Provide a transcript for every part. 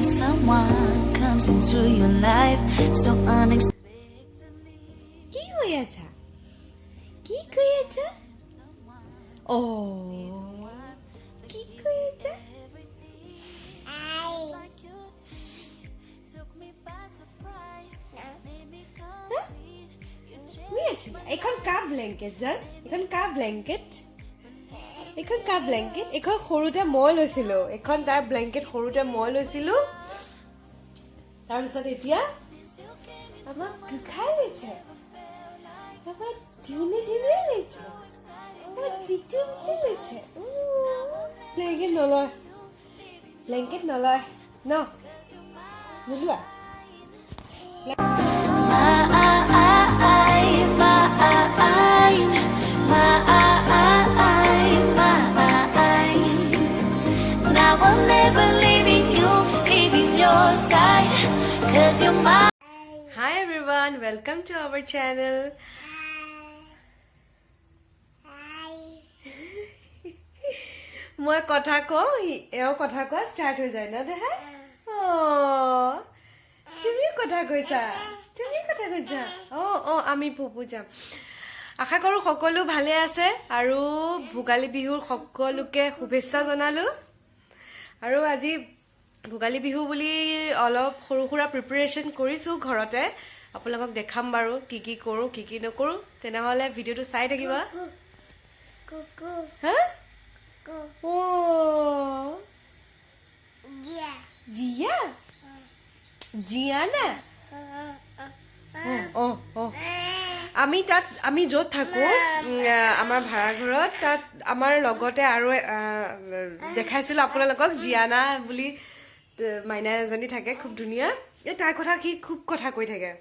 someone comes into your life so unexpectedly. কি হৈ আছা কি কৈ আছা ও কি কৈ আছা এখন কা ব্লেংকেট জান এখন কা ব্লেংকেট এখন সৰুতে মই লৈছিলো এখন তাৰ ব্লেংকেট সৰুতে মই লৈছিলো তাৰপিছত এতিয়া আমাৰ খাই লৈছে আমাৰ দিনে লৈছে আমাৰ পিটি লৈছে ব্লেংকেট নলয় ন নোলোৱা Now I'm never leaving your side, 'cause you're my. Hi everyone, welcome to our channel. মই কথা কওঁ এও কথা কোৱা ষ্টাৰ্ট হৈ যায় না দেহা তুমি কথা কৈছা আমি পুপু যাম আশা কৰোঁ সকলো ভালে আছে আৰু ভোগালী বিহুৰ সকলোকে শুভেচ্ছা জনালোঁ আৰু আজি ভোগালী বিহু বুলি অলপ সৰু সুৰা প্ৰিপাৰেশ্যন কৰিছোঁ ঘৰতে আপোনালোকক দেখাম বাৰু কি কৰোঁ কি নকৰোঁ তেনেহ'লে ভিডিঅ'টো চাই থাকিবা হা জিয়ানা আমি য'ত থাকোঁ আমাৰ ভাড়াঘৰত তাত আমাৰ লগতে আৰু দেখাইছিলোঁ আপোনালোকক জিয়ানা বুলি মাইনা এজনী থাকে খুব ধুনীয়া এই তাইৰ কথা সি খুব কথা কৈ থাকে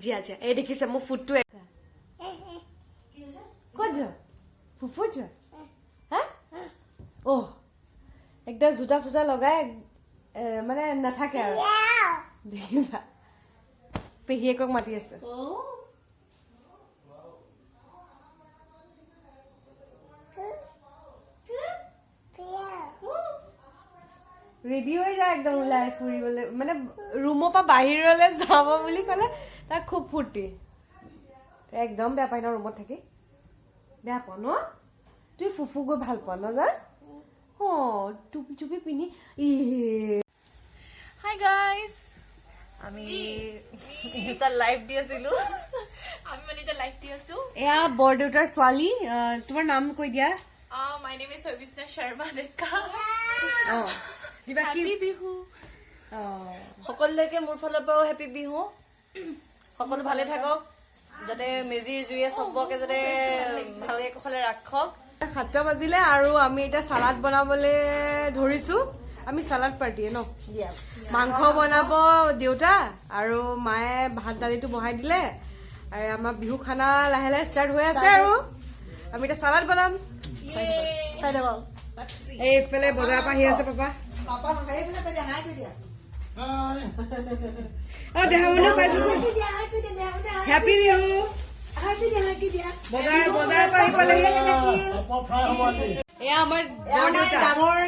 জিয়া এই দেখিছে মোৰ ফুটটো ক'ত যোৱা ফুফু যোৱা হা একদম জোতা লগাই মানে নাথাকে আৰু দেখিবা পেহীয়েকক মাতি আছে ৰেডি হৈ যায় একদম ওলাই ফুৰিবলৈ মানে ৰুমৰ পৰা বাহিৰলৈ যাব বুলি ক'লে তাক খুব ফূৰ্তি একদম বেয়া পাই ন ৰুমত থাকি বেয়া পোৱা ন তুই ফুফু গৈ ভাল পোৱা ন জান টুপি পিন্ধি হাই গাইজ আমি এটা লাইভ দি আছিলো আমি মানে এটা লাইভ দি আছো এয়া বৰদেউতাৰ ছোৱালী তোমাৰ নাম কৈ দিয়া my name is Sabisna Sharma Deka happy Bihu সকলোকে মোৰ ফালৰ পৰাও হেপী বিহু সকলো ভালে থাকক যাতে মেজিৰ জুয়ে চবকে যাতে ভালকে কুশলে ৰাখক 7টা বাজিলে আৰু আমি এটা সালাড বনাবলৈ ধৰিছো আমি সালাড পাৰ্টিয়ে ন মাংস বনাব দেউতা আৰু মায়ে ভাত দালিটো বহাই দিলে আৰু আমাৰ বিহু খানা লাহে লাহে ষ্টাৰ্ট হৈ আছে আৰু আমি এটা সালাড বনাম চাই দেব এইফালে বজাৰ পৰা আহি আছে পাপা হেপী বিহু বজাৰ পৰা আহি পালেহি এয়া আমাৰ ডাঙৰ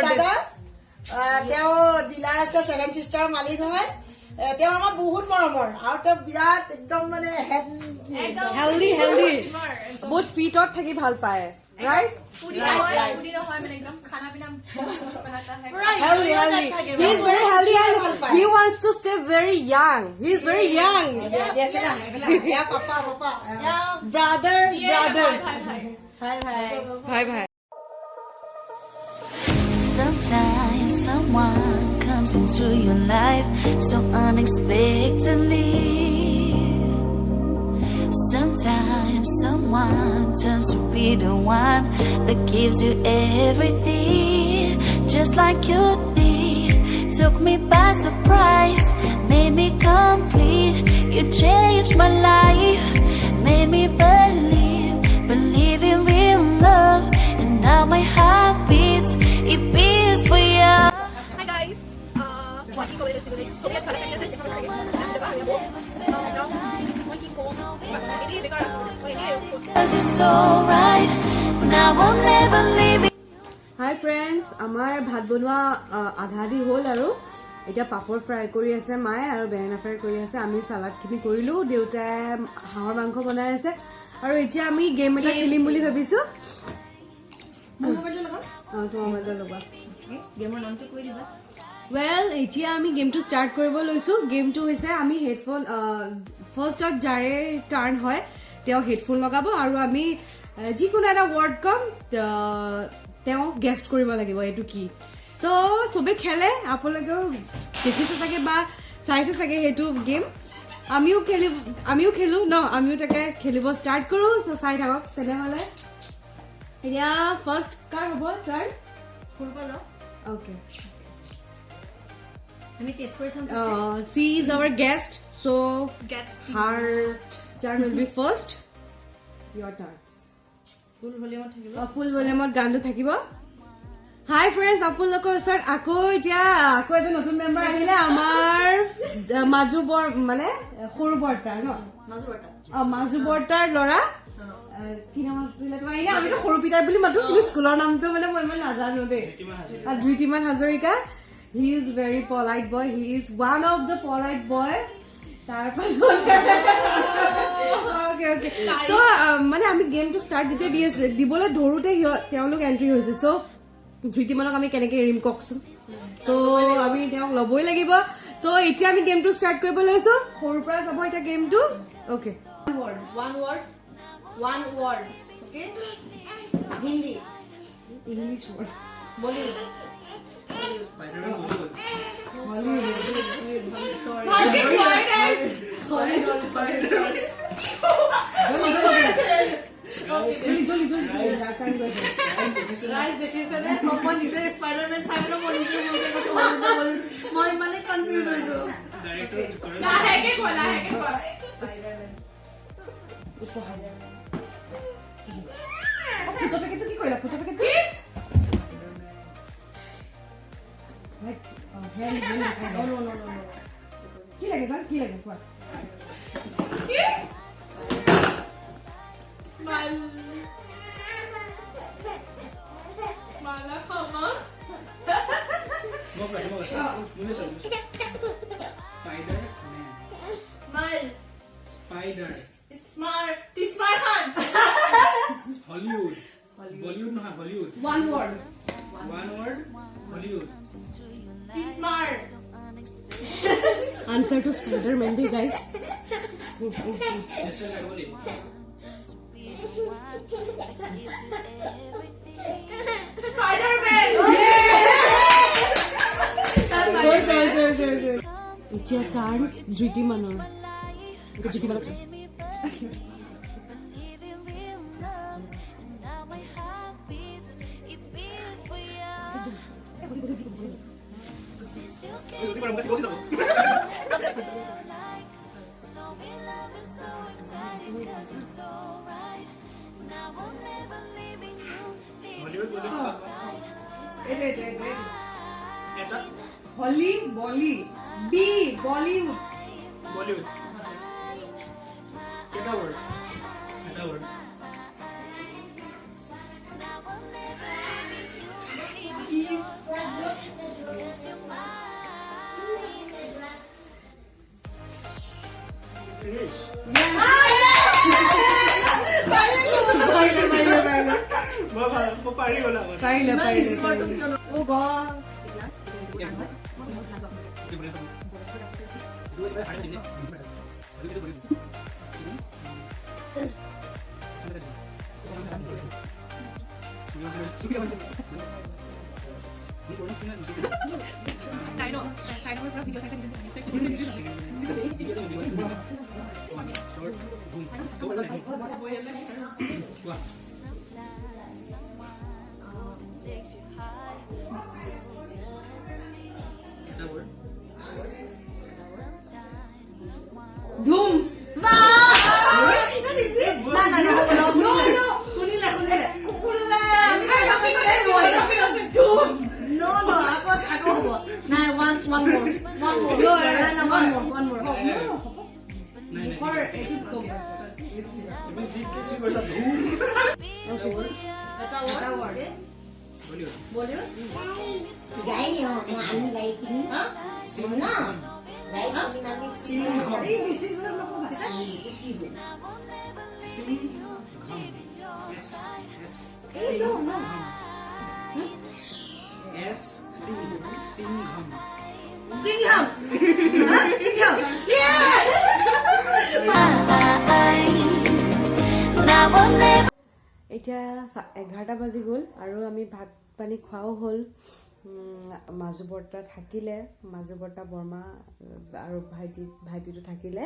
দাদা তেওঁ ডিলাৰ আছে 7 চিষ্টাৰৰ মালিক হয় তেওঁ আমাৰ বহুত মৰমৰ আৰু তেওঁ বিৰাট একদম মানে হেল্ডি বহুত ফিটত থাকি ভাল পায় right healthy he is very healthy and he wants to stay very young he is very young brother bye Sometimes someone comes into your life so unexpectedly. Sometimes someone turns to be the one that gives you everything, just like you did. Took me by surprise, made me complete. You changed my life, made me believe in real love. And now my heart beats, it beats for you. Hi guys Cause you're so right, now I'll never leave you. High friends, আমাৰ ভাত বনোৱা আধা দি হ'ল আৰু এতিয়া পাপৰ fry কৰি আছে মায়ে আৰু বেঙেনা ফ্ৰাই কৰি আছে। আমি চালাডখিনি কৰিলোঁ, দেউতাই হাঁহৰ মাংস বনাই আছে আৰু এতিয়া আমি গেম এটা খেলিম বুলি ভাবিছোঁ। তোমাৰ মোবাইলটো ল'বা। গেমৰ নামটো কৈ দিবা। ৱেল, এতিয়া আমি গেমটো ষ্টাৰ্ট কৰিব লৈছোঁ। গেমটো হৈছে আমি হেডফোন ফাৰ্ষ্টত যাৰে টাৰ্ণ হয় তেওঁ হেডফোন লগাব আৰু আমি যিকোনো এটা ৱৰ্ড ক'ম, তেওঁ গেছ কৰিব লাগিব এইটো কি। চ' চবে খেলে, আপোনালোকেও দেখিছে চাগে বা চাইছে চাগে সেইটো গেম। আমিও খেলোঁ ন, আমিও তাকে খেলিব ষ্টাৰ্ট কৰোঁ। চ' চাই থাকক তেনেহ'লে। এতিয়া ফাৰ্ষ্ট কাৰ হ'ব টাৰ্ণ? ফুল পালো। অ'কে, আমি টেষ্ট কৰি চাম। she is our guest, so Gets her turn will be first. Your turn. ফুল ভলিউমত থাকিব। ফুল ভলিউমত গানটো থাকিব। হাই ফ্ৰেণ্ডছ, আপোনালোকৰ ওচৰত আকৌ এজন নতুন মেম্বাৰ আহিলে, আমাৰ মাজু মানে সৰু বৰ্তাৰ ন, মাজু বৰ্তাৰ ল'ৰা। কি নাম আছিলে তোমাৰ? এনে আমিতো সৰু পিতাই বুলি মাতো, কিন্তু স্কুলৰ নামটো মানে মই ইমান নাজানো দেই। Dhritiman Hazarika. He is very polite boy, he is one of the polite boy. তাৰপাছত মানে আমি গেমটো ষ্টাৰ্ট যেতিয়া দিবলৈ ধৰোতে তেওঁলোক এণ্ট্ৰি হৈছে। চ' ধৃতিমানক আমি কেনেকে এৰিম কওকচোন। চ' আমি তেওঁক ল'বই লাগিব। চ' এতিয়া আমি গেমটো ষ্টাৰ্ট কৰিব লৈছো। সৰুৰ পৰা যাব এতিয়া গেমটো। Okay, One word. Okay? Hindi. English word. Bollywood. Guys, দেখিছে নে? মই নিজে স্পাইডাৰমেন চাই পেলাই মই নিজে মই মানে কনফিউজ হৈছো। লাহেকে কোৱা। ফটো পেকেটটো কি কৰিলা? ফটো পেকেট কি লাগে তাৰ? কি লাগে কোৱা? Smile. Mala khama. Spider Man. Smile. Spider. Smart. Smart Khan. Hollywood. Bollywood no Hollywood. One word. One word. Hollywood. Smart. Answer to Spider-Man, guys. Spider-Man. It's your turns, Dhৃতিমানৰ. Dhৃতিমানৰ chance. Holly, Bolly, B, Bollywood. Bollywood. Get a word. Finish. Paila. Oh God. Dino pura video saya Doom. গাই আমি গাই কিনি Sing না hum. গাই কিনি আমি Sing hum. এই মিচিজৰ লগত ভাষা কি বল Sing hum. S. S. Sing hum. S. Sing. Sing hum. Singham Singham Now or never. এতিয়া 11টা বাজি গ'ল আৰু আমি ভাত পানী খোৱাও হ'ল মাজু বৰ্তা থাকিলে মাজু বৰ্তা বৰ্মা আৰু ভাইটিটো থাকিলে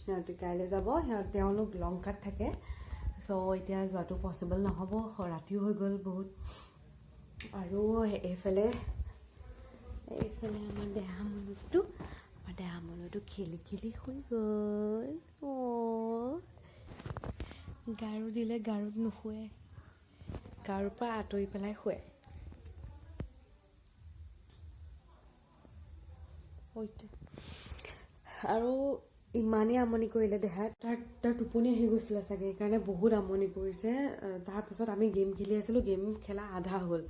সিহঁতে কাইলৈ যাব তেওঁলোক লংকাত থাকে চ' এতিয়া যোৱাটো পচিবল নহ'ব ৰাতিও হৈ গ'ল বহুত আৰু এইফালে আমাৰ দেহামনুটো খেলি খেলি শুই গ'ল গাৰু দিলে গাৰুত নুশুৱে গাৰুৰ পৰা আঁতৰি পেলাই শুৱে আৰু ইমানেই আমনি কৰিলে দেহাত তাৰ টোপনি আহি গৈছিলে চাগে সেইকাৰণে বহুত আমনি কৰিছে তাৰপিছত আমি গেম খেলি আছিলোঁ গেম খেলা আধা হ'ল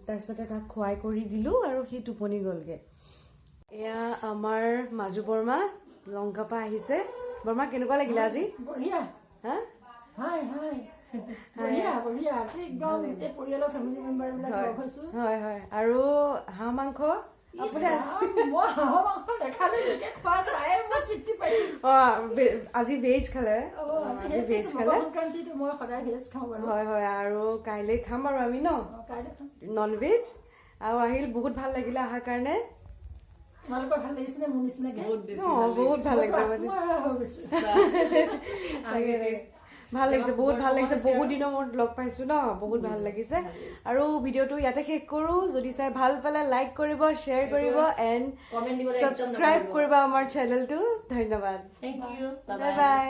তাৰপিছতে তাক খুৱাই কৰি দিলোঁ আৰু সি টোপনি গ'লগৈ এয়া আমাৰ মাজু বৰ্মা লংকাৰ পৰা আহিছে বৰ্মা কেনেকুৱা লাগিলে আজি বঢ়িয়া হা হাই হাই বঢ়িয়া বঢ়িয়া আজি একদম গোটেই পৰিয়ালৰ ফেমিলি মেম্বাৰবিলাক লগ হৈছো হয় হয় আৰু হাঁহ মাংস মই হাঁহৰ মাংস দেখালে লোকে খোৱা চাই মই তৃপ্তি পাইছো আজি ভেজ খালে আজি সংক্ৰান্তিটো মই সদায় ভেজ খাওঁ বাৰু হয় হয় আৰু কাইলৈ খাম আৰু আমি ন কাইলৈ খাম নন ভেজ আৰু আহিল বহুত ভাল লাগিলে অহাৰ কাৰণে তোমালোকৰ ভাল লাগিছেনে মোৰ নিচিনাকে বহুত ভাল লাগিছে ভাল লাগিছে বহুত ভাল লাগিছে বহুত দিনৰ মূৰত লগ পাইছো ন বহুত ভাল লাগিছে আৰু ভিডিঅ'টো ইয়াতে শেষ কৰো যদি চাই ভাল পালে লাইক কৰিব শ্বেয়াৰ কৰিব এণ্ড কমেণ্ট দিব ছাবস্ক্ৰাইব কৰিব আমাৰ চেনেলটো ধন্যবাদ থ্যাংক ইউ বাই বাই